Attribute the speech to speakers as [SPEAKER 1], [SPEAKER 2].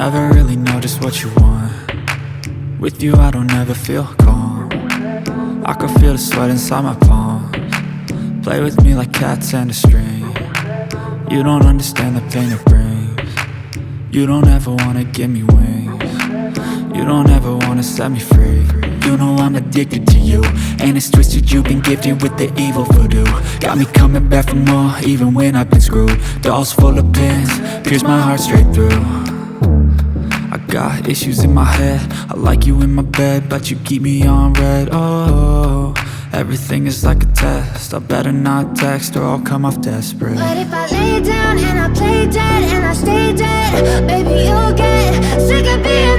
[SPEAKER 1] never really know just what you want. With you I don't ever feel calm. I can feel the sweat inside my palms. Play with me like cats and a string. You don't understand the pain it brings. You don't ever wanna give me wings. You don't ever wanna set me free. You know I'm addicted to you, and it's twisted, you've been gifted with the evil voodoo. Got me coming back for more, even when I've been screwed. Dolls full of pins, pierce my heart straight through. I got issues in my head, I like you in my bed, but you keep me on red. Oh, everything is like a test, I better not text or I'll come off desperate.
[SPEAKER 2] But if I lay down and I play dead and I stay dead, baby you'll get sick of being